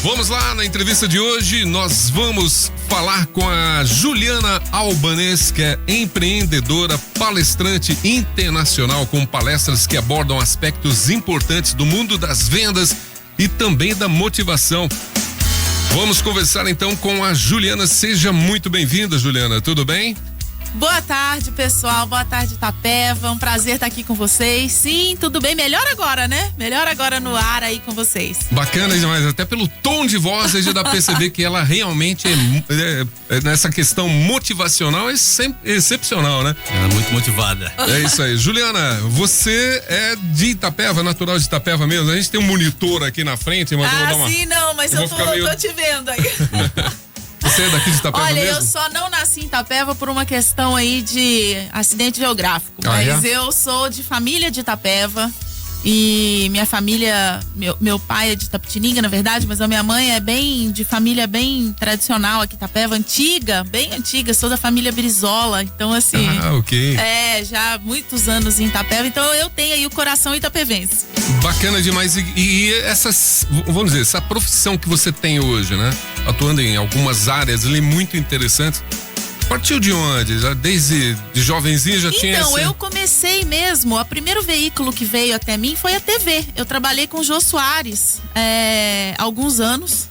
Vamos lá, na entrevista de hoje nós vamos falar com a Juliana Albanês, que é empreendedora, palestrante internacional com palestras que abordam aspectos importantes do mundo das vendas e também da motivação. Vamos conversar então com a Juliana. Seja muito bem-vinda, Juliana, tudo bem? Boa tarde, pessoal. Boa tarde, Itapeva. Um prazer estar aqui com vocês. Sim, tudo bem. Melhor agora, né? Melhor agora no ar aí com vocês. Bacana demais. Até pelo tom de voz aí já dá pra perceber que ela realmente nessa questão motivacional é excepcional, né? Ela é muito motivada. É isso aí. Juliana, você é de Itapeva, natural de Itapeva mesmo? A gente tem um monitor aqui na frente. Sim, não, mas eu tô te vendo aí. Você é daqui de Itapeva mesmo? Olha, eu só não nasci em Itapeva por uma questão aí de acidente geográfico. Mas eu sou de família de Itapeva. E minha família, meu pai é de Itapetininga, na verdade, mas a minha mãe é de família bem tradicional aqui em Itapeva, bem antiga, sou da família Brizola, então assim... ok. Já há muitos anos em Itapeva, então eu tenho aí o coração itapevense. Bacana demais, e vamos dizer, essa profissão que você tem hoje, né? Atuando em algumas áreas ali muito interessantes. Partiu de onde? Já desde de jovenzinho já tinha Então, eu comecei mesmo, o primeiro veículo que veio até mim foi a TV. Eu trabalhei com o Jô Soares há alguns anos.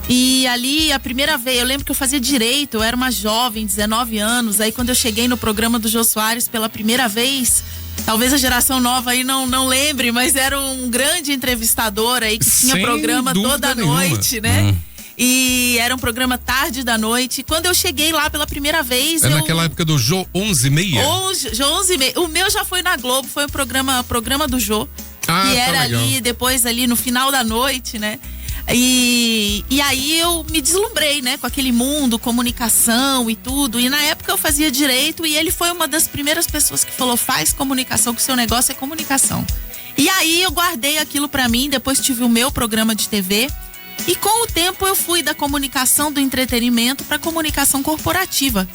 E ali, a primeira vez, eu lembro que eu fazia direito, eu era uma jovem, 19 anos. Aí quando eu cheguei no programa do Jô Soares pela primeira vez, talvez a geração nova aí não lembre, mas era um grande entrevistador aí que tinha programa toda noite, né? E era um programa tarde da noite. Quando eu cheguei lá pela primeira vez... naquela época do Jô 11:30? Jô 11:30. O meu já foi na Globo, foi o programa do Jô. Que era ali, depois ali no final da noite, né? E aí eu me deslumbrei, né? Com aquele mundo, comunicação e tudo. E na época eu fazia direito e ele foi uma das primeiras pessoas que falou: faz comunicação, que o seu negócio é comunicação. E aí eu guardei aquilo pra mim, depois tive o meu programa de TV. E com o tempo eu fui da comunicação do entretenimento para comunicação corporativa.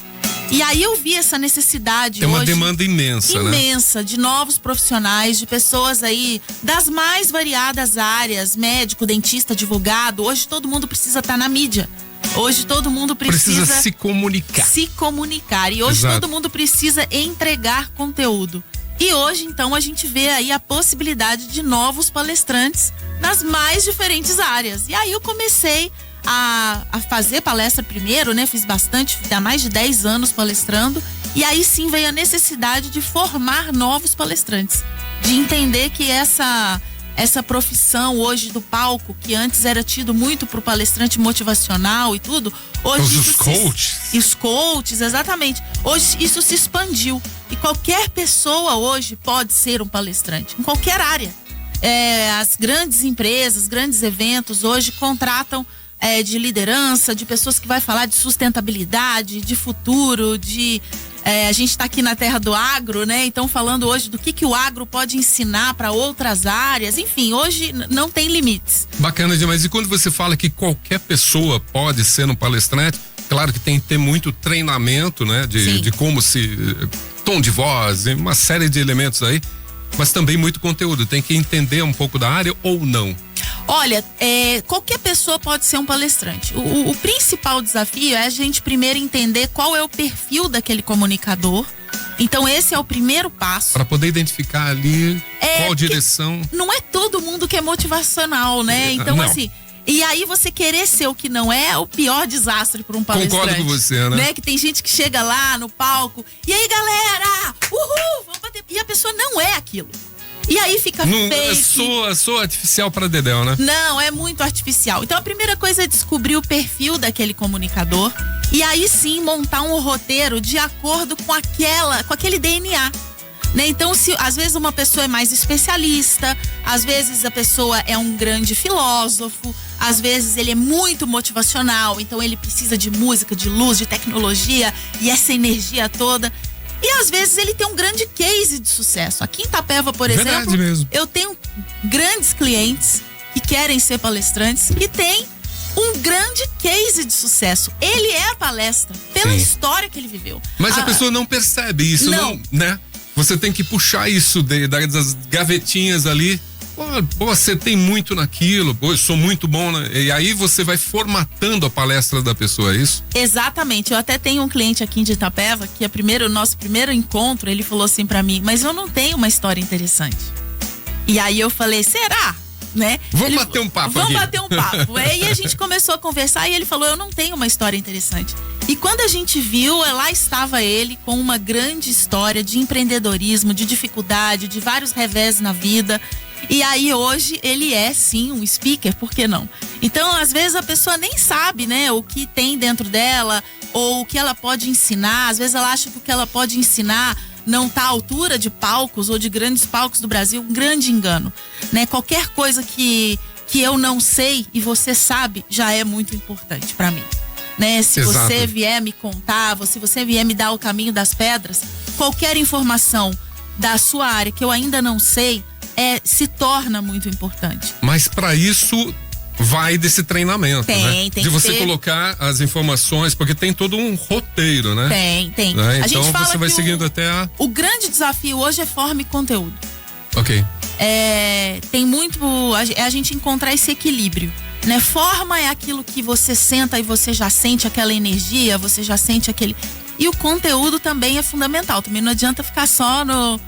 E aí eu vi essa necessidade. Tem uma demanda imensa, né? Imensa, de novos profissionais, de pessoas aí das mais variadas áreas, médico, dentista, advogado. Hoje todo mundo precisa estar na mídia. Hoje todo mundo precisa se comunicar. E hoje todo mundo precisa entregar conteúdo. E hoje, então, a gente vê aí a possibilidade de novos palestrantes nas mais diferentes áreas. E aí eu comecei a fazer palestra primeiro, né? Fiz bastante, há mais de 10 anos palestrando. E aí sim veio a necessidade de formar novos palestrantes. De entender que essa profissão hoje do palco, que antes era tido muito pro palestrante motivacional e tudo, hoje os coaches, exatamente. Hoje isso se expandiu e qualquer pessoa hoje pode ser um palestrante, em qualquer área. As grandes empresas, grandes eventos hoje contratam de liderança, de pessoas que vai falar de sustentabilidade, de futuro, a gente está aqui na terra do agro, né? Então falando hoje do que o agro pode ensinar para outras áreas. Enfim, hoje não tem limites. Bacana demais. E quando você fala que qualquer pessoa pode ser um palestrante, claro que tem que ter muito treinamento, né? De como tom de voz, uma série de elementos aí, mas também muito conteúdo. Tem que entender um pouco da área ou não? Olha, qualquer pessoa pode ser um palestrante. O principal desafio é a gente primeiro entender qual é o perfil daquele comunicador. Então esse é o primeiro passo. Para poder identificar ali qual direção. Não é todo mundo que é motivacional, né? Então assim, e aí você querer ser o que não é o pior desastre para um palestrante. Concordo com você, né? Que tem gente que chega lá no palco, e aí galera, uhul, vamos bater. E a pessoa não é aquilo. E aí fica fake. Sou artificial para dedéu, né? Não, é muito artificial. Então a primeira coisa é descobrir o perfil daquele comunicador e aí sim montar um roteiro de acordo com aquele DNA. Né? Então, às vezes uma pessoa é mais especialista, às vezes a pessoa é um grande filósofo, às vezes ele é muito motivacional, então ele precisa de música, de luz, de tecnologia e essa energia toda. E às vezes ele tem um grande case de sucesso. Aqui em Itapeva, por exemplo, eu tenho grandes clientes que querem ser palestrantes e tem um grande case de sucesso. Ele é a palestra pela história que ele viveu. Mas a pessoa não percebe isso, não, né? Você tem que puxar isso das gavetinhas ali Pô, você tem muito naquilo, pô, eu sou muito bom, né? E aí você vai formatando a palestra da pessoa, é isso? Exatamente. Eu até tenho um cliente aqui de Itapeva que o nosso primeiro encontro, ele falou assim pra mim, mas eu não tenho uma história interessante. E aí eu falei, será? Né? Vamos bater um papo. Vamos bater um papo. Aí a gente começou a conversar e ele falou, eu não tenho uma história interessante. E quando a gente viu, lá estava ele com uma grande história de empreendedorismo, de dificuldade, de vários revés na vida. E aí hoje ele é sim um speaker, por que não? Então às vezes a pessoa nem sabe, né, o que tem dentro dela ou o que ela pode ensinar. Às vezes ela acha que o que ela pode ensinar não está à altura de palcos ou de grandes palcos do Brasil. Um grande engano, né? Qualquer coisa que eu não sei e você sabe já é muito importante para mim, né? Se Exato. você vier me contar, se você vier me dar o caminho das pedras, qualquer informação da sua área que eu ainda não sei se torna muito importante. Mas para isso vai desse treinamento, né? Tem de você que ter. Colocar as informações, porque tem todo um roteiro, né? Tem. Né? A Então gente fala você vai que seguindo até a... O grande desafio hoje é forma e conteúdo. Ok. Tem muito a gente encontrar esse equilíbrio, né? Forma é aquilo que você senta e você já sente aquela energia, você já sente aquele... E o conteúdo também é fundamental. Também não adianta ficar só na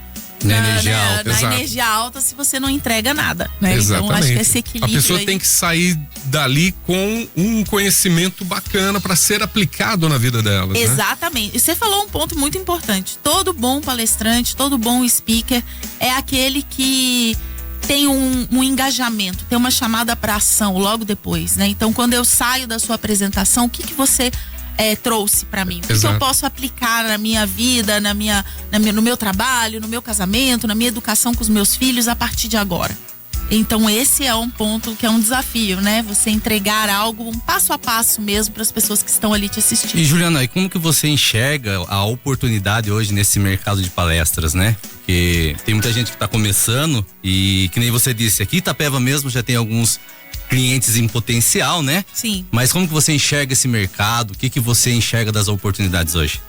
energia alta se você não entrega nada, né? Exatamente. Então acho que esse equilíbrio a pessoa aí... tem que sair dali com um conhecimento bacana para ser aplicado na vida dela. Exatamente. E você falou um ponto muito importante. Todo bom palestrante, todo bom speaker é aquele que tem um engajamento, tem uma chamada para ação logo depois, né? Então quando eu saio da sua apresentação, o que você trouxe para mim? O que eu posso aplicar na minha vida, no meu trabalho, no meu casamento, na minha educação com os meus filhos a partir de agora? Então esse é um ponto que é um desafio, né? Você entregar algo, um passo a passo mesmo para as pessoas que estão ali te assistindo. E Juliana, e como que você enxerga a oportunidade hoje nesse mercado de palestras, né? Porque tem muita gente que está começando e, que nem você disse, aqui em Itapeva mesmo já tem alguns clientes em potencial, né? Sim. Mas como que você enxerga esse mercado? O que você enxerga das oportunidades hoje?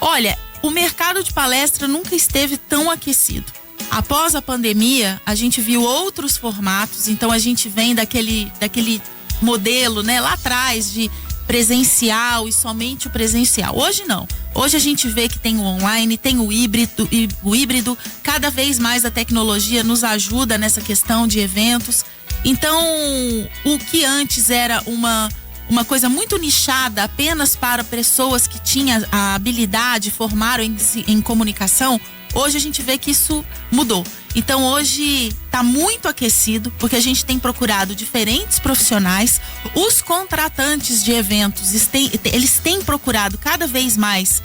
Olha, o mercado de palestra nunca esteve tão aquecido. Após a pandemia, a gente viu outros formatos, então a gente vem daquele modelo, né, lá atrás de presencial e somente o presencial. Hoje não. Hoje a gente vê que tem o online, tem o híbrido, cada vez mais a tecnologia nos ajuda nessa questão de eventos. Então, o que antes era uma coisa muito nichada apenas para pessoas que tinham a habilidade, formaram em comunicação, hoje a gente vê que isso mudou. Então hoje está muito aquecido, porque a gente tem procurado diferentes profissionais. Os contratantes de eventos, eles têm procurado cada vez mais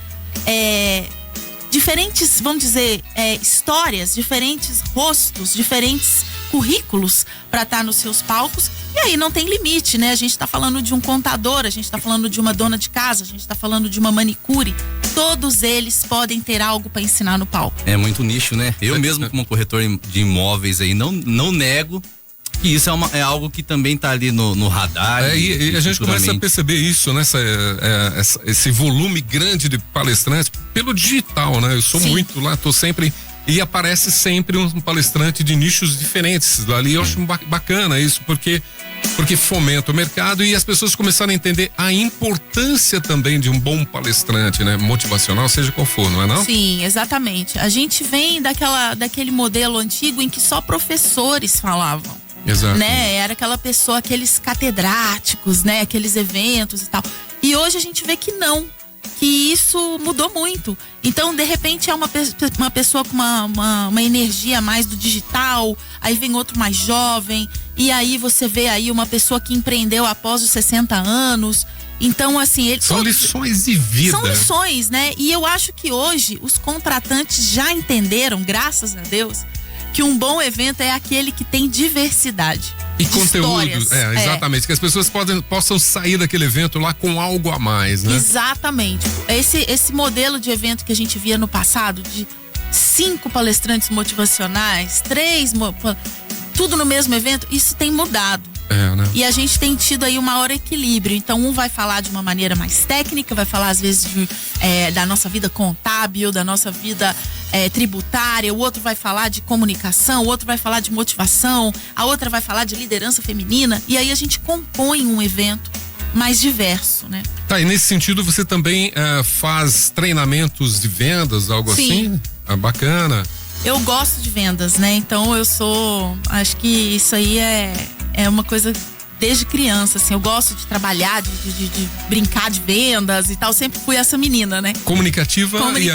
diferentes, vamos dizer, histórias, diferentes rostos, diferentes currículos para estar nos seus palcos. E aí não tem limite, né? A gente está falando de um contador, a gente está falando de uma dona de casa, a gente está falando de uma manicure. Todos eles podem ter algo para ensinar no palco. É muito nicho, né? Eu mesmo, como corretor de imóveis aí, não nego que isso é algo que também tá ali no radar. E a gente começa a perceber isso, né? Esse volume grande de palestrantes pelo digital, né? Eu sou muito lá, tô sempre... E aparece sempre um palestrante de nichos diferentes ali. Eu acho bacana isso, porque fomenta o mercado e as pessoas começaram a entender a importância também de um bom palestrante, né? Motivacional, seja qual for, não é não? Sim, exatamente. A gente vem daquele modelo antigo em que só professores falavam. Exato. Né? Era aquela pessoa, aqueles catedráticos, né? Aqueles eventos e tal. E hoje a gente vê que não. Que isso mudou muito. Então, de repente, é uma pessoa com uma energia mais do digital, aí vem outro mais jovem, e aí você vê aí uma pessoa que empreendeu após os 60 anos. Então, assim... São lições de vida. São lições, né? E eu acho que hoje os contratantes já entenderam, graças a Deus, que um bom evento é aquele que tem diversidade. E conteúdo, exatamente, que as pessoas possam sair daquele evento lá com algo a mais, né? Exatamente. Esse modelo de evento que a gente via no passado, de 5 palestrantes motivacionais, 3, tudo no mesmo evento, isso tem mudado. né? E a gente tem tido aí um maior equilíbrio. Então, um vai falar de uma maneira mais técnica, vai falar às vezes da nossa vida contábil, da nossa vida tributária, o outro vai falar de comunicação, o outro vai falar de motivação, a outra vai falar de liderança feminina. E aí a gente compõe um evento mais diverso, né? Tá, e nesse sentido você também faz treinamentos de vendas, algo Sim. assim? Bacana. Eu gosto de vendas, né? Então acho que isso aí é uma coisa desde criança, assim. Eu gosto de trabalhar, de brincar de vendas e tal. Sempre fui essa menina, né? Comunicativa e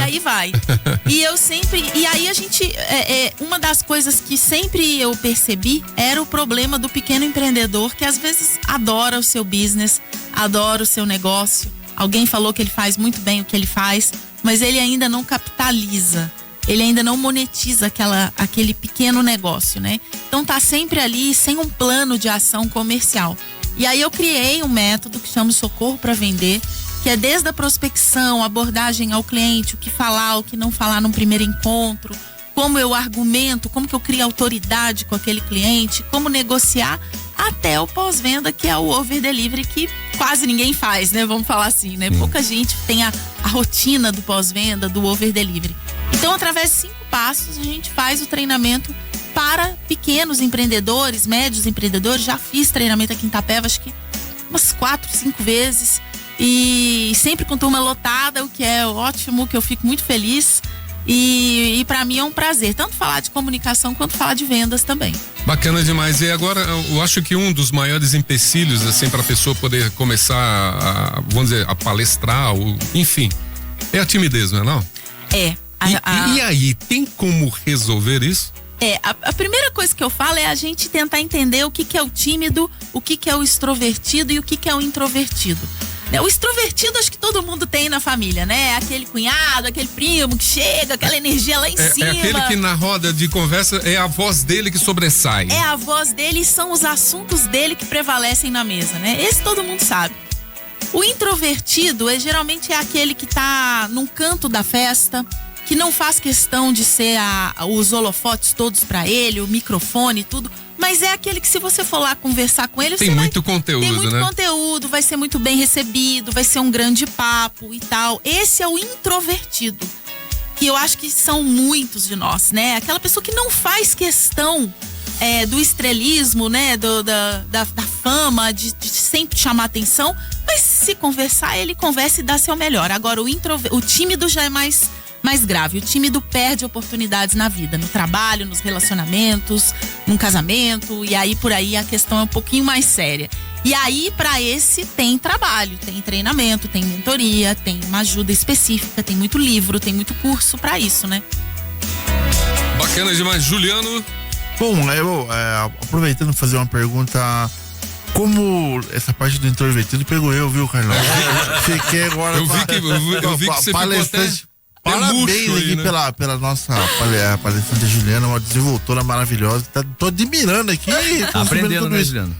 aí vai. E eu sempre... E aí a gente... uma das coisas que sempre eu percebi era o problema do pequeno empreendedor, que às vezes adora o seu business, adora o seu negócio. Alguém falou que ele faz muito bem o que ele faz, mas ele ainda não capitaliza. Ele ainda não monetiza aquele pequeno negócio, né? Então tá sempre ali sem um plano de ação comercial. E aí eu criei um método que chama Socorro para Vender, que é desde a prospecção, abordagem ao cliente, o que falar, o que não falar num primeiro encontro, como eu argumento, como que eu crio autoridade com aquele cliente, como negociar, até o pós-venda, que é o over delivery, que quase ninguém faz, né? Vamos falar assim, né? Pouca gente tem a rotina do pós-venda, do over delivery. Então, através de 5 passos, a gente faz o treinamento para pequenos empreendedores, médios empreendedores. Já fiz treinamento aqui em Itapeva, acho que umas 4, 5 vezes. E sempre com turma lotada, o que é ótimo, que eu fico muito feliz. E para mim é um prazer, tanto falar de comunicação quanto falar de vendas também. Bacana demais. E agora, eu acho que um dos maiores empecilhos, assim, para a pessoa poder começar vamos dizer, a palestrar, enfim, é a timidez, não é não? É. E aí, tem como resolver isso? A primeira coisa que eu falo é a gente tentar entender o que é o tímido, o que é o extrovertido e o que é o introvertido. O extrovertido acho que todo mundo tem na família, né? Aquele cunhado, aquele primo que chega, aquela energia lá em cima. É aquele que na roda de conversa é a voz dele que sobressai. É a voz dele e são os assuntos dele que prevalecem na mesa, né? Esse todo mundo sabe. O introvertido geralmente é aquele que tá num canto da festa, que não faz questão de ser os holofotes todos pra ele, o microfone e tudo, mas é aquele que se você for lá conversar com ele, tem muito conteúdo, tem muito né? conteúdo, vai ser muito bem recebido, vai ser um grande papo e tal. Esse é o introvertido, que eu acho que são muitos de nós, né? Aquela pessoa que não faz questão do estrelismo, né? Da fama, de sempre chamar atenção, mas se conversar, ele conversa e dá seu melhor. Agora, o tímido já é mais grave. O tímido perde oportunidades na vida, no trabalho, nos relacionamentos, num casamento, e aí por aí a questão é um pouquinho mais séria. E aí para esse tem trabalho, tem treinamento, tem mentoria, tem uma ajuda específica, tem muito livro, tem muito curso para isso, né? Bacana demais, Juliano. Bom, eu aproveitando fazer uma pergunta. Como essa parte do introvertido pegou eu, viu, Carlão? Fiquei agora. Eu vi que você palestrante. ficou Parabéns aí, aqui, né? pela nossa palestrante Juliana, uma desenvoltora maravilhosa. Tô admirando aqui. Tá aprendendo, né, Juliana?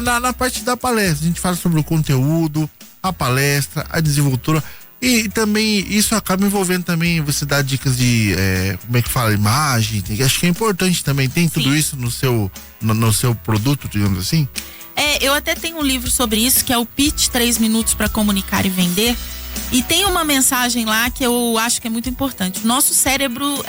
Na parte da palestra, a gente fala sobre o conteúdo, a palestra, a desenvoltura. E também, isso acaba envolvendo também, você dá dicas de, como é que fala, imagem. Acho que é importante também. Tem tudo Sim. isso no seu produto, digamos assim? Eu até tenho um livro sobre isso, que é o Pitch 3 Minutos para Comunicar e Vender. E tem uma mensagem lá que eu acho que é muito importante. O nosso cérebro,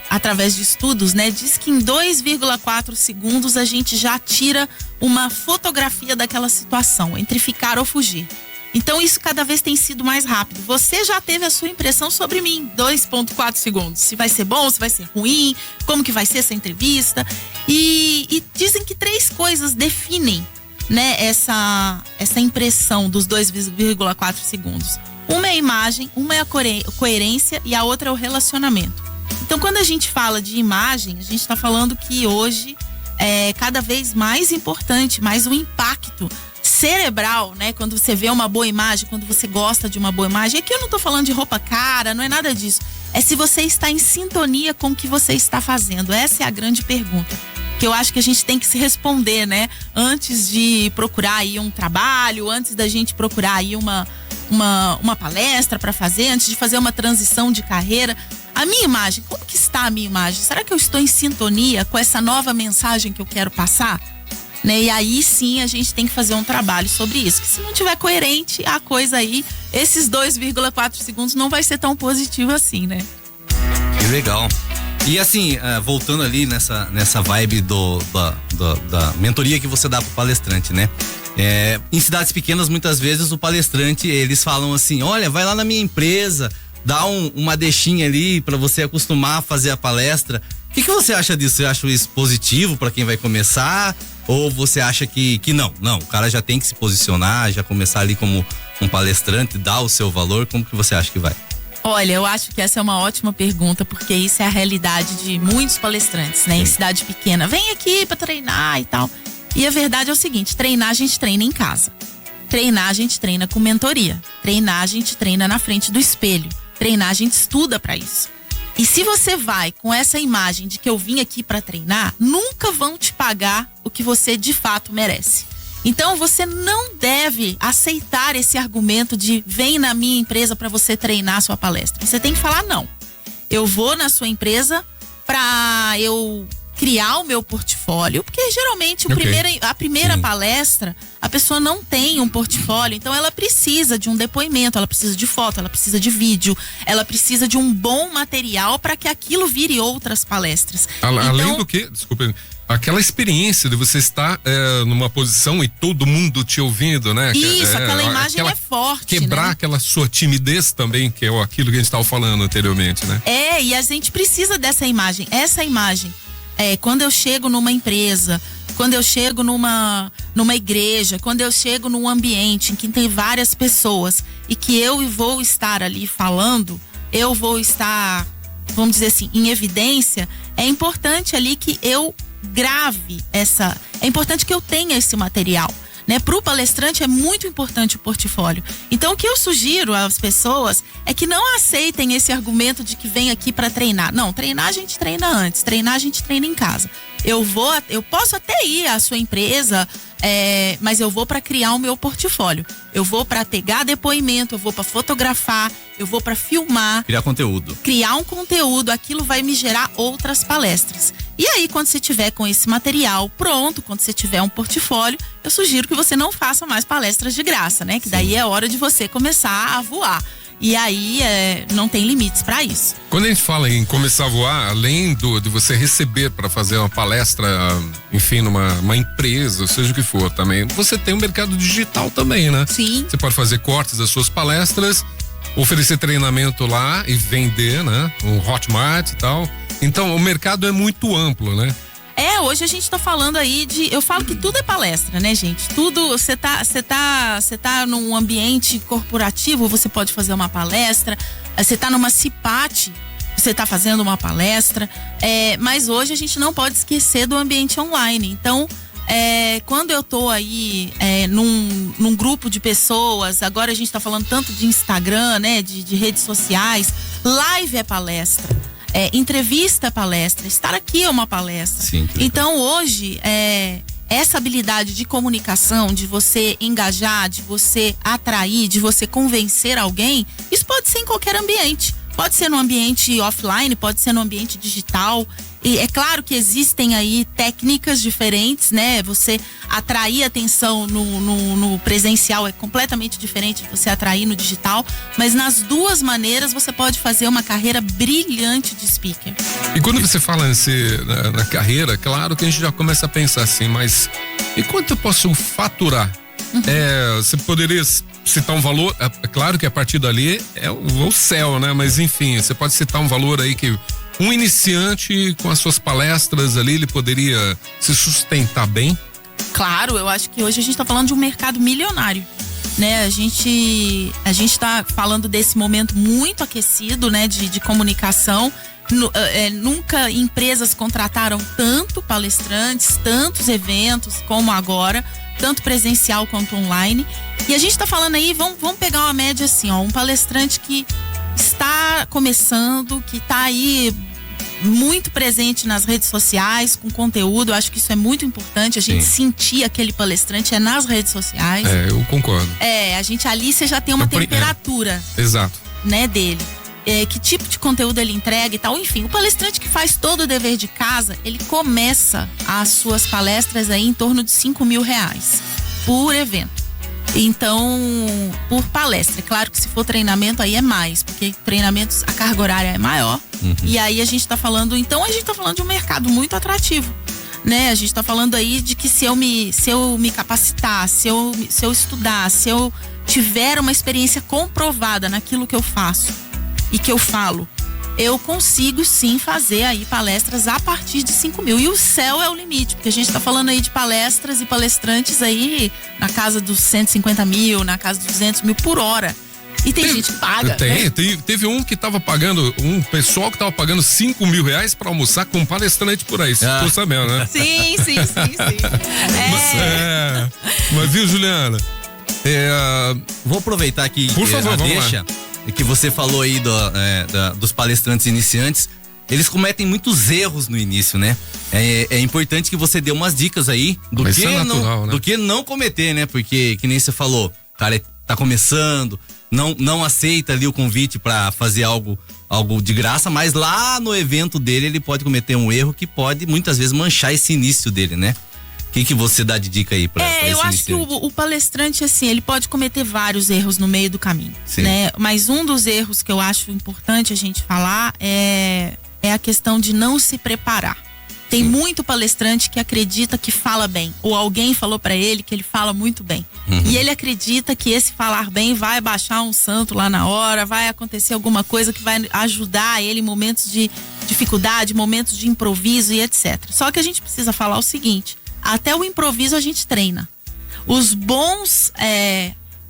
através de estudos, né, diz que em 2,4 segundos a gente já tira uma fotografia daquela situação, entre ficar ou fugir. Então isso cada vez tem sido mais rápido. Você já teve a sua impressão sobre mim, 2,4 segundos. Se vai ser bom, se vai ser ruim, como que vai ser essa entrevista. E dizem que 3 coisas definem, né, essa impressão dos 2,4 segundos. Uma é a imagem, uma é a coerência e a outra é o relacionamento. Então, quando a gente fala de imagem, a gente está falando que hoje é cada vez mais importante, mais o impacto cerebral, né? Quando você vê uma boa imagem, quando você gosta de uma boa imagem. Aqui eu não tô falando de roupa cara, não é nada disso. É se você está em sintonia com o que você está fazendo. Essa é a grande pergunta, que eu acho que a gente tem que se responder, né? Antes de procurar aí um trabalho, antes da gente procurar aí uma palestra para fazer, antes de fazer uma transição de carreira. A minha imagem, como que está a minha imagem? Será que eu estou em sintonia com essa nova mensagem que eu quero passar? né? E aí sim a gente tem que fazer um trabalho sobre isso, que se não tiver coerente a coisa aí, esses 2,4 segundos não vai ser tão positivo assim, né? Que legal. E assim, voltando ali nessa vibe da mentoria que você dá pro palestrante, né? Em cidades pequenas, muitas vezes o palestrante, eles falam assim, olha, vai lá na minha empresa, dá uma deixinha ali para você acostumar a fazer a palestra. O que você acha disso? Você acha isso positivo para quem vai começar? Ou você acha que não, o cara já tem que se posicionar, já começar ali como um palestrante, dar o seu valor? Como que você acha que vai? Olha, eu acho que essa é uma ótima pergunta, porque isso é a realidade de muitos palestrantes, né? Em cidade pequena. Vem aqui para treinar e tal. E a verdade é o seguinte, treinar a gente treina em casa. Treinar a gente treina com mentoria. Treinar a gente treina na frente do espelho. Treinar a gente estuda para isso. E se você vai com essa imagem de que eu vim aqui para treinar, nunca vão te pagar o que você de fato merece. Então você não deve aceitar esse argumento de vem na minha empresa para você treinar a sua palestra. Você tem que falar não. Eu vou na sua empresa para eu criar o meu portfólio, porque geralmente a primeira palestra, a pessoa não tem um portfólio, então ela precisa de um depoimento, ela precisa de foto, ela precisa de vídeo, ela precisa de um bom material para que aquilo vire outras palestras. Além do que, desculpa, aquela experiência de você estar numa posição e todo mundo te ouvindo, né? Isso, aquela imagem é forte, quebrar, né? aquela sua timidez também, que é aquilo que a gente estava falando anteriormente, né? E a gente precisa dessa imagem. Essa imagem, quando eu chego numa empresa, quando eu chego numa igreja, quando eu chego num ambiente em que tem várias pessoas e que eu vou estar ali falando, eu vou estar, vamos dizer assim, em evidência, é importante ali que eu grave é importante que eu tenha esse material, né? Para o palestrante é muito importante o portfólio. Então o que eu sugiro às pessoas é que não aceitem esse argumento de que vem aqui para treinar. Não, treinar a gente treina antes, treinar a gente treina em casa. Eu posso até ir à sua empresa, mas eu vou para criar o meu portfólio. Eu vou para pegar depoimento, eu vou para fotografar, eu vou para filmar. Criar um conteúdo, aquilo vai me gerar outras palestras. E aí, quando você tiver com esse material pronto, quando você tiver um portfólio, eu sugiro que você não faça mais palestras de graça, né? Que daí é hora de você começar a voar. E aí não tem limites para isso. Quando a gente fala em começar a voar, além de você receber para fazer uma palestra, enfim, numa empresa, ou seja o que for também, você tem um mercado digital também, né? Sim. Você pode fazer cortes das suas palestras, oferecer treinamento lá e vender, né? Um Hotmart e tal. Então o mercado é muito amplo, né? Hoje a gente tá falando aí eu falo que tudo é palestra, né, gente? Tudo, você tá num ambiente corporativo, você pode fazer uma palestra, você tá numa CIPAT, você tá fazendo uma palestra, mas hoje a gente não pode esquecer do ambiente online. Então, quando eu tô aí num grupo de pessoas, agora a gente tá falando tanto de Instagram, né, de redes sociais, live é palestra. Entrevista é palestra, estar aqui é uma palestra. Sim, então hoje essa habilidade de comunicação, de você engajar, de você atrair, de você convencer alguém, isso pode ser em qualquer ambiente. Pode ser no ambiente offline, pode ser no ambiente digital. E é claro que existem aí técnicas diferentes, né? Você atrair atenção no presencial é completamente diferente de você atrair no digital, mas nas duas maneiras você pode fazer uma carreira brilhante de speaker. E quando você fala na carreira, claro que a gente já começa a pensar assim, mas e quanto eu posso faturar? Você poderia citar um valor? É claro que a partir dali é o céu, né? Mas enfim, você pode citar um valor aí que um iniciante com as suas palestras ali, ele poderia se sustentar bem? Claro, eu acho que hoje a gente está falando de um mercado milionário, né? A gente está falando desse momento muito aquecido, né? De comunicação. Nunca empresas contrataram tanto palestrantes, tantos eventos como agora, tanto presencial quanto online. E a gente está falando aí, vamos pegar uma média assim, um palestrante que está começando, que está aí muito presente nas redes sociais, com conteúdo. Eu acho que isso é muito importante, a gente sentir aquele palestrante nas redes sociais. Eu concordo. A gente ali, você já tem uma temperatura. Exato. Né, dele. que tipo de conteúdo ele entrega e tal. Enfim, o palestrante que faz todo o dever de casa, ele começa as suas palestras aí em torno de R$5.000 por evento. Então, por palestra. É claro que se for treinamento aí é mais, porque treinamentos, a carga horária é maior. E aí a gente tá falando de um mercado muito atrativo, né? A gente tá falando aí de que se eu me capacitar, se eu estudar, se eu tiver uma experiência comprovada naquilo que eu faço e que eu falo, eu consigo sim fazer aí palestras a partir de 5.000. E o céu é o limite, porque a gente tá falando aí de palestras e palestrantes aí na casa dos 150 mil, na casa dos 200 mil por hora. E tem gente que paga. Teve um que tava pagando, um pessoal que tava pagando R$5.000 pra almoçar com um palestrante por aí. Você ficou sabendo, né? Sim. Mas viu, Juliana? Vou aproveitar aqui por favor, deixa que você falou aí dos palestrantes iniciantes. Eles cometem muitos erros no início, né? É importante que você dê umas dicas aí do que não cometer, né? Porque, que nem você falou, o cara tá começando, não aceita ali o convite pra fazer algo de graça, mas lá no evento dele ele pode cometer um erro que pode muitas vezes manchar esse início dele, né? O que você dá de dica aí pra esse eu acho que o palestrante, assim, ele pode cometer vários erros no meio do caminho, né? Mas um dos erros que eu acho importante a gente falar é a questão de não se preparar. Tem muito palestrante que acredita que fala bem, ou alguém falou pra ele que ele fala muito bem. E ele acredita que esse falar bem vai baixar um santo lá na hora, vai acontecer alguma coisa que vai ajudar ele em momentos de dificuldade, momentos de improviso e etc. Só que a gente precisa falar o seguinte: até o improviso a gente treina. Os bons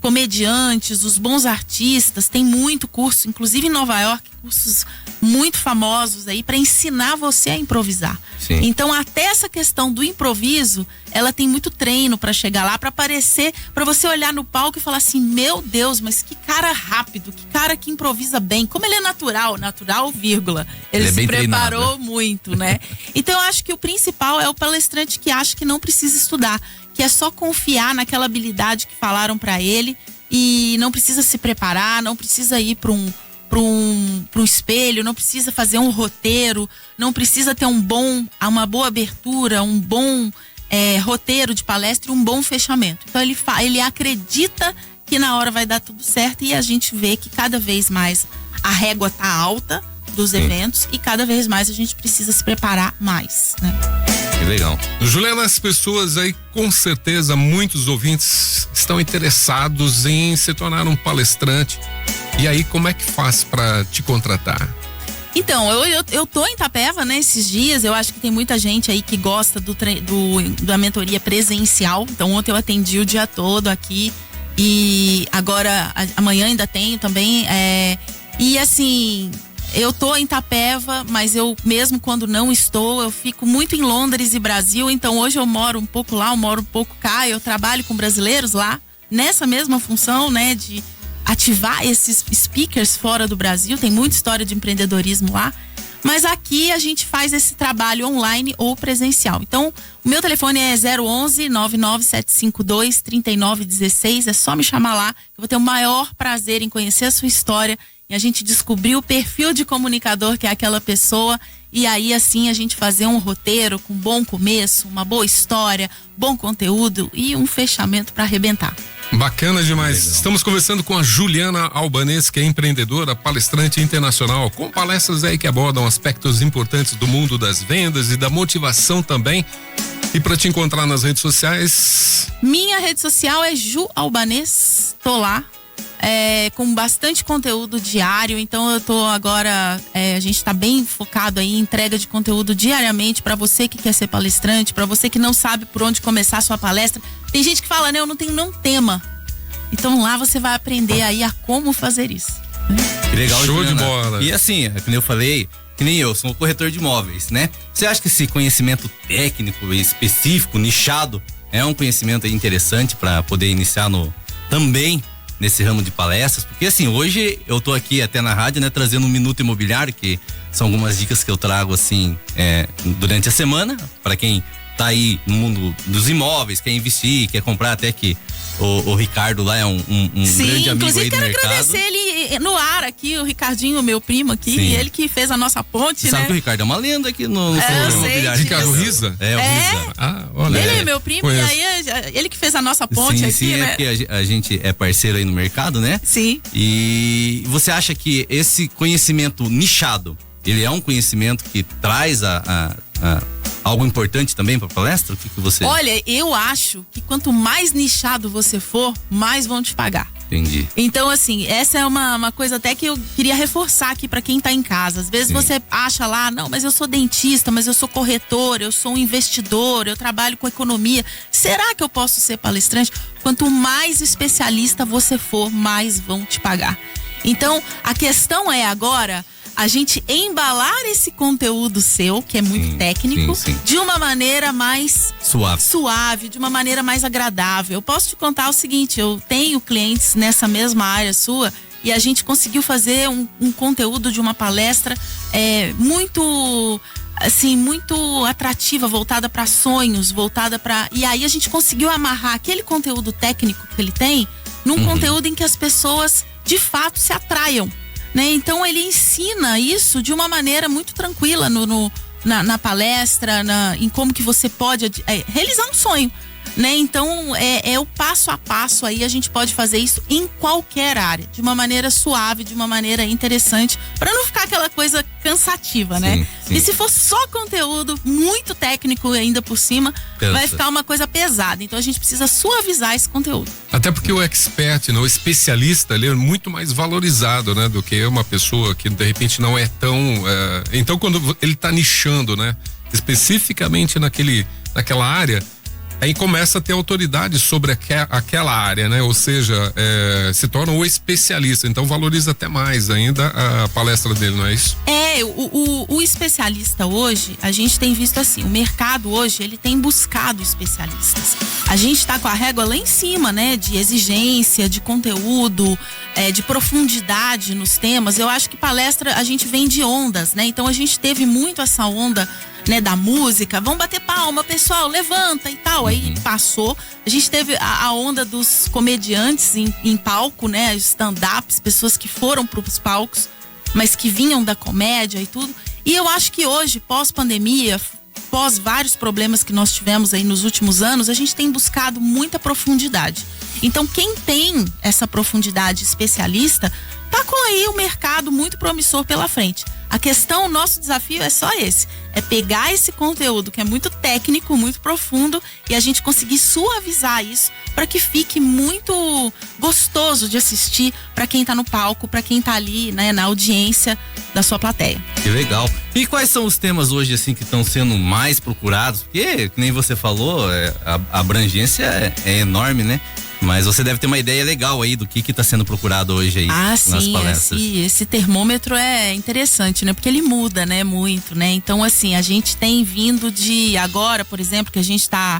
comediantes, os bons artistas, tem muito curso, inclusive em Nova York, cursos muito famosos aí para ensinar você a improvisar. Sim. Então, até essa questão do improviso, ela tem muito treino para chegar lá, para aparecer, para você olhar no palco e falar assim: meu Deus, mas que cara rápido, que cara que improvisa bem, como ele é natural, vírgula. Ele se preparou muito, né? Então, eu acho que o principal é o palestrante que acha que não precisa estudar, que é só confiar naquela habilidade que falaram para ele e não precisa se preparar, não precisa ir para um espelho, não precisa fazer um roteiro, não precisa ter uma boa abertura, um bom roteiro de palestra e um bom fechamento. Então ele acredita que na hora vai dar tudo certo, e a gente vê que cada vez mais a régua tá alta dos eventos e cada vez mais a gente precisa se preparar mais, né? Que legal. Juliana, as pessoas aí, com certeza, muitos ouvintes estão interessados em se tornar um palestrante. E aí, como é que faz para te contratar? Então, eu tô em Itapeva, né, esses dias. Eu acho que tem muita gente aí que gosta da mentoria presencial. Então, ontem eu atendi o dia todo aqui. E agora, amanhã ainda tenho também. E assim, eu tô em Itapeva, mas eu mesmo quando não estou, eu fico muito em Londres e Brasil. Então, hoje eu moro um pouco lá, eu moro um pouco cá. Eu trabalho com brasileiros lá, nessa mesma função, né, de ativar esses speakers fora do Brasil. Tem muita história de empreendedorismo lá, mas aqui a gente faz esse trabalho online ou presencial. Então, o meu telefone é 011 99752 3916. É só me chamar lá, eu vou ter o maior prazer em conhecer a sua história e a gente descobrir o perfil de comunicador que é aquela pessoa, e aí assim a gente fazer um roteiro com bom começo, uma boa história, bom conteúdo e um fechamento para arrebentar. Bacana demais. Estamos conversando com a Juliana Albanês, que é empreendedora, palestrante internacional, com palestras aí que abordam aspectos importantes do mundo das vendas e da motivação também. E para te encontrar nas redes sociais? Minha rede social é Ju Albanês, tô lá, com bastante conteúdo diário. Então eu tô agora, a gente tá bem focado aí em entrega de conteúdo diariamente para você que quer ser palestrante, para você que não sabe por onde começar a sua palestra. Tem gente que fala, né, eu não tenho nenhum tema. Então lá você vai aprender aí a como fazer isso. Que legal, show Juliana. De bola. E assim, como eu falei, que nem eu, sou um corretor de imóveis, né? Você acha que esse conhecimento técnico, específico, nichado, é um conhecimento interessante para poder iniciar também nesse ramo de palestras? Porque assim, hoje eu tô aqui até na rádio, né, trazendo um Minuto Imobiliário, que são algumas dicas que eu trago assim, durante a semana, para quem tá aí no mundo dos imóveis, quer investir, quer comprar, até que o Ricardo lá é um grande amigo aí do mercado. Sim, inclusive quero agradecer no ar aqui, o Ricardinho, meu primo aqui, ele que fez a nossa ponte, Você né? sabe que o Ricardo é uma lenda aqui no imobiliário. Ricardo Riza? É, o Riza. Ah, olha. Ele é meu primo, Conheço. e aí ele que fez a nossa ponte aqui, sim, né? é porque a gente é parceiro aí no mercado, né? Sim. E você acha que esse conhecimento nichado, ele é um conhecimento que traz algo importante também para palestra? O que você... Olha, eu acho que quanto mais nichado você for, mais vão te pagar. Entendi. Então, assim, essa é uma coisa até que eu queria reforçar aqui pra quem tá em casa. Às vezes você acha lá, não, mas eu sou dentista, mas eu sou corretor, eu sou um investidor, eu trabalho com economia. Será que eu posso ser palestrante? Quanto mais especialista você for, mais vão te pagar. Então, a questão é agora a gente embalar esse conteúdo seu, que é muito técnico, de uma maneira mais suave, de uma maneira mais agradável. Eu posso te contar o seguinte, eu tenho clientes nessa mesma área sua e a gente conseguiu fazer um conteúdo de uma palestra muito atrativa, voltada para sonhos, e aí a gente conseguiu amarrar aquele conteúdo técnico que ele tem num conteúdo em que as pessoas de fato se atraiam. Né? Então ele ensina isso de uma maneira muito tranquila na palestra, em como que você pode realizar um sonho. Né? Então é o passo a passo aí, a gente pode fazer isso em qualquer área, de uma maneira suave, de uma maneira interessante, para não ficar aquela coisa cansativa, né? E se for só conteúdo muito técnico ainda por cima, vai ficar uma coisa pesada. Então a gente precisa suavizar esse conteúdo. Até porque o expert, né, o especialista, ele é muito mais valorizado, né, do que uma pessoa que de repente não é tão... Então quando ele tá nichando, né, especificamente naquela área, aí começa a ter autoridade sobre aquela área, né? Ou seja, se torna o especialista, então valoriza até mais ainda a palestra dele, não é isso? O especialista hoje, a gente tem visto assim, o mercado hoje, ele tem buscado especialistas. A gente tá com a régua lá em cima, né? De exigência, de conteúdo, de profundidade nos temas. Eu acho que palestra, a gente vem de ondas, né? Então a gente teve muito essa onda, né, da música, vamos bater palma, pessoal, levanta e tal, aí passou. A gente teve a onda dos comediantes em palco, né, stand-ups, pessoas que foram pros palcos, mas que vinham da comédia e tudo. E eu acho que hoje, pós-pandemia, pós vários problemas que nós tivemos aí nos últimos anos, a gente tem buscado muita profundidade. Então, quem tem essa profundidade especialista, tá com aí um mercado muito promissor pela frente. A questão, o nosso desafio é só esse, é pegar esse conteúdo que é muito técnico, muito profundo, e a gente conseguir suavizar isso para que fique muito gostoso de assistir para quem tá no palco, para quem tá ali, né, na audiência da sua plateia. Que legal. E quais são os temas hoje assim que estão sendo mais procurados? Porque, que nem você falou, a abrangência é enorme, né? Mas você deve ter uma ideia legal aí do que está sendo procurado hoje aí nas palestras. Esse termômetro é interessante, né? Porque ele muda, né? Muito, né? Então, assim, a gente tem vindo de agora, por exemplo, que a gente está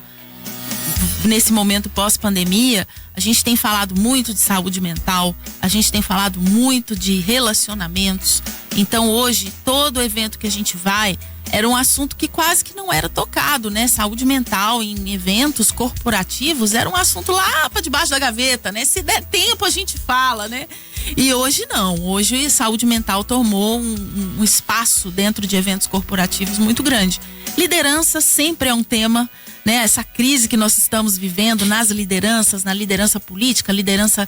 nesse momento pós-pandemia, a gente tem falado muito de saúde mental, a gente tem falado muito de relacionamentos. Então, hoje, todo evento que a gente vai era um assunto que quase que não era tocado, né? Saúde mental em eventos corporativos era um assunto lá para debaixo da gaveta, né? Se der tempo a gente fala, né? E hoje não. Hoje saúde mental tomou um espaço dentro de eventos corporativos muito grande. Liderança sempre é um tema, né? Essa crise que nós estamos vivendo nas lideranças, na liderança política, liderança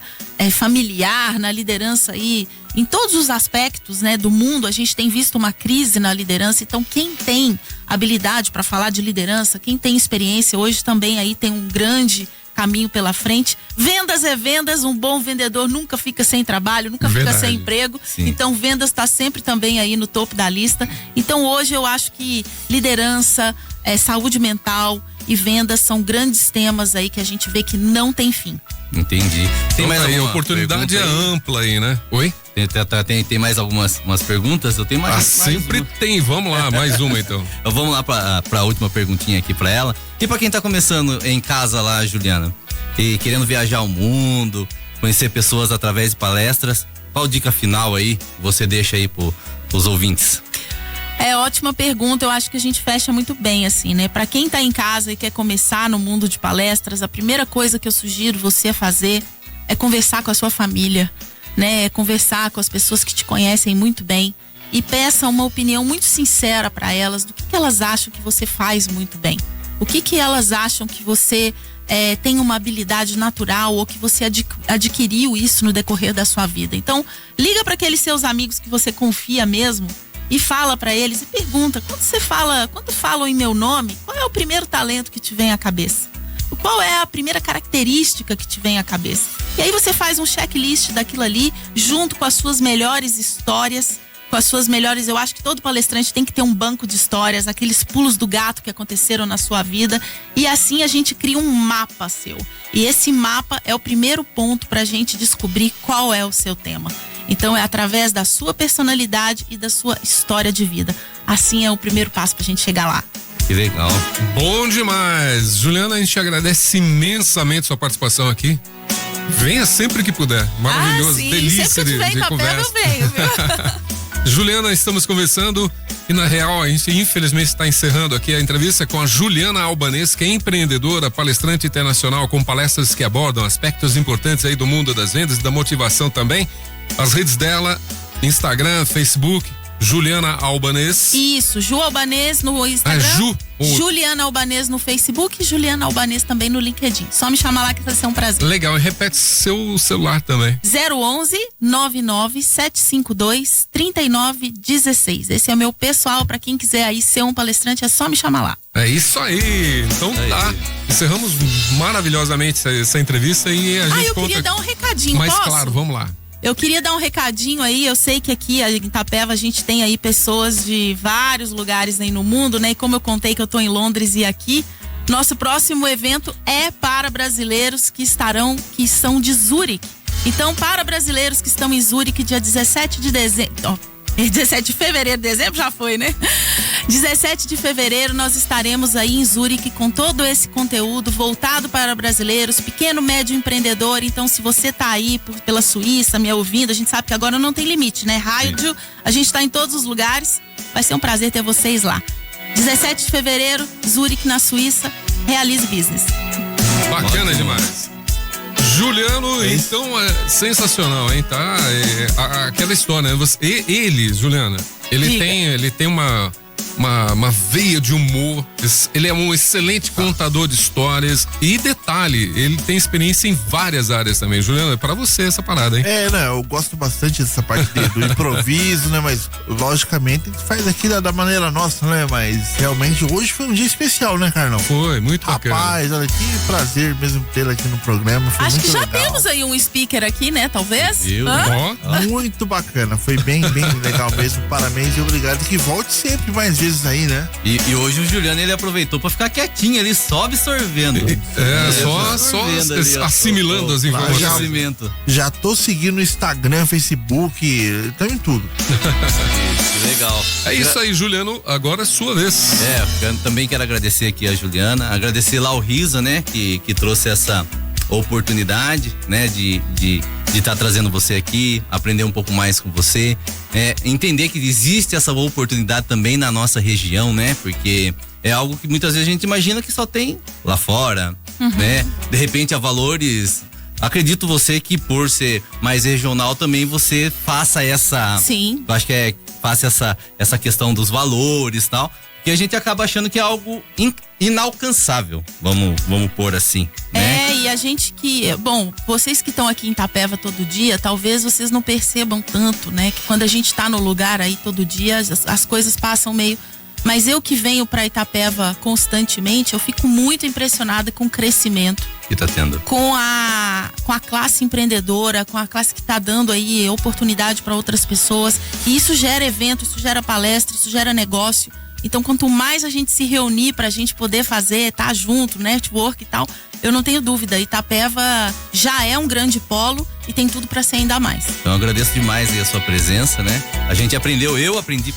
familiar, na liderança aí, em todos os aspectos, né, do mundo, a gente tem visto uma crise na liderança. Então, quem tem habilidade para falar de liderança, quem tem experiência hoje também aí tem um grande caminho pela frente. Vendas é vendas, um bom vendedor nunca fica sem trabalho, nunca fica sem emprego. Sim. Então, vendas está sempre também aí no topo da lista. Então, hoje eu acho que liderança, saúde mental e vendas são grandes temas aí que a gente vê que não tem fim. Entendi. Tem mais aí, a oportunidade é ampla aí, né? Oi? Tem mais umas perguntas? Eu tenho mais. Sempre tem. Vamos lá, mais uma então. Vamos lá pra última perguntinha aqui pra ela. E pra quem tá começando em casa lá, Juliana, e querendo viajar o mundo, conhecer pessoas através de palestras, qual dica final aí você deixa aí pros ouvintes? Ótima pergunta, eu acho que a gente fecha muito bem, assim, né? Pra quem tá em casa e quer começar no mundo de palestras, a primeira coisa que eu sugiro você fazer é conversar com a sua família, né, conversar com as pessoas que te conhecem muito bem e peça uma opinião muito sincera para elas do que elas acham que você faz muito bem. O que elas acham que você tem uma habilidade natural ou que você adquiriu isso no decorrer da sua vida. Então, liga para aqueles seus amigos que você confia mesmo e fala para eles e pergunta, quando falam em meu nome, qual é o primeiro talento que te vem à cabeça? Qual é a primeira característica que te vem à cabeça? E aí você faz um checklist daquilo ali, junto com as suas melhores histórias, com as suas melhores... Eu acho que todo palestrante tem que ter um banco de histórias, aqueles pulos do gato que aconteceram na sua vida. E assim a gente cria um mapa seu. E esse mapa é o primeiro ponto para a gente descobrir qual é o seu tema. Então é através da sua personalidade e da sua história de vida. Assim é o primeiro passo para a gente chegar lá. Que legal. Bom demais. Juliana, a gente agradece imensamente sua participação aqui. Venha sempre que puder. Maravilhoso. Sim. Delícia sempre que de conversa. Eu venho, viu? Juliana, estamos conversando e na real a gente infelizmente está encerrando aqui a entrevista com a Juliana Albanês, que é empreendedora, palestrante internacional com palestras que abordam aspectos importantes aí do mundo das vendas e da motivação também. As redes dela, Instagram, Facebook, Juliana Albanês. Isso, Ju Albanês no Instagram, Juliana Albanês no Facebook e Juliana Albanês também no LinkedIn. Só me chamar lá que vai ser um prazer. Legal, e repete seu celular também. 011 99 752 3916. Esse é o meu pessoal, para quem quiser aí ser um palestrante, é só me chamar lá. É isso aí. Então tá. Encerramos maravilhosamente essa entrevista e a gente eu queria dar um recadinho, Mas posso? claro, vamos lá. Eu queria dar um recadinho aí, eu sei que aqui em Itapeva a gente tem aí pessoas de vários lugares aí no mundo, né? E como eu contei que eu tô em Londres e aqui, nosso próximo evento é para brasileiros que são de Zurique. Então, para brasileiros que estão em Zurique, dia 17 de dezembro... 17 de fevereiro, dezembro já foi, né? 17 de fevereiro nós estaremos aí em Zurique com todo esse conteúdo voltado para brasileiros, pequeno, médio empreendedor. Então, se você tá aí pela Suíça me ouvindo, a gente sabe que agora não tem limite, né? Rádio, a gente tá em todos os lugares. Vai ser um prazer ter vocês lá. 17 de fevereiro, Zurique, na Suíça, Realize Business. Bacana demais. Juliano, então é sensacional, hein? Tá? Aquela história, né? Ele, Juliana, ele tem uma veia de humor, ele é um excelente contador de histórias e detalhe, ele tem experiência em várias áreas também. Juliana, é pra você essa parada, hein? Né, eu gosto bastante dessa parte do improviso, né, mas logicamente a gente faz aqui da maneira nossa, né, mas realmente hoje foi um dia especial, né, Carlão? Foi, muito bacana. Rapaz, olha que prazer mesmo tê-lo aqui no programa, foi Acho muito que já legal. Temos aí um speaker aqui, né, talvez? Muito bacana, foi bem legal mesmo, parabéns e obrigado, que volte sempre mais vezes aí, né? E hoje o Juliano, ele aproveitou pra ficar quietinho ali, só absorvendo. Só assimilando as informações. Já tô seguindo o Instagram, Facebook, estamos em tudo. Que legal. É isso aí, Juliano, agora é sua vez. Eu também quero agradecer aqui a Juliana, agradecer lá o Risa, né, que trouxe essa oportunidade, né, de estar trazendo você aqui, aprender um pouco mais com você, entender que existe essa oportunidade também na nossa região, né, porque é algo que muitas vezes a gente imagina que só tem lá fora, né, de repente a Valores, acredito você que por ser mais regional também você faça essa, sim, eu acho que faça essa questão dos valores e tal, que a gente acaba achando que é algo inalcançável, vamos pôr assim, né? E a gente vocês que estão aqui em Itapeva todo dia, talvez vocês não percebam tanto, né? Que quando a gente tá no lugar aí todo dia, as coisas passam meio... Mas eu que venho pra Itapeva constantemente, eu fico muito impressionada com o crescimento. Que tá tendo. Com a classe empreendedora, com a classe que tá dando aí oportunidade para outras pessoas. E isso gera evento, isso gera palestra, isso gera negócio. Então, quanto mais a gente se reunir pra gente poder fazer, tá junto, network e tal, eu não tenho dúvida, Itapeva já é um grande polo e tem tudo pra ser ainda mais. Então, eu agradeço demais aí a sua presença, né? A gente aprendeu, eu aprendi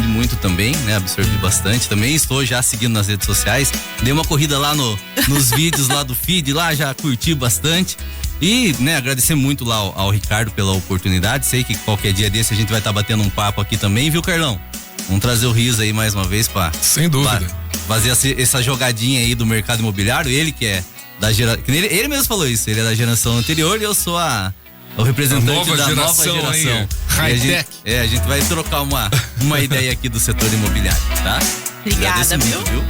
muito também, né? Absorvi bastante. Também estou já seguindo nas redes sociais. Dei uma corrida lá nos vídeos lá do feed, lá já curti bastante. E, né, agradecer muito lá ao Ricardo pela oportunidade. Sei que qualquer dia desse a gente vai estar batendo um papo aqui também, viu, Carlão? Vamos trazer o Riso aí mais uma vez sem dúvida, fazer essa jogadinha aí do mercado imobiliário. Ele que é da geração, ele mesmo falou isso, ele é da geração anterior e eu sou a o representante nova da geração, nova geração. aí, high-tech. A gente vai trocar uma ideia aqui do setor imobiliário, tá? Obrigada, Agradeço viu? muito, viu?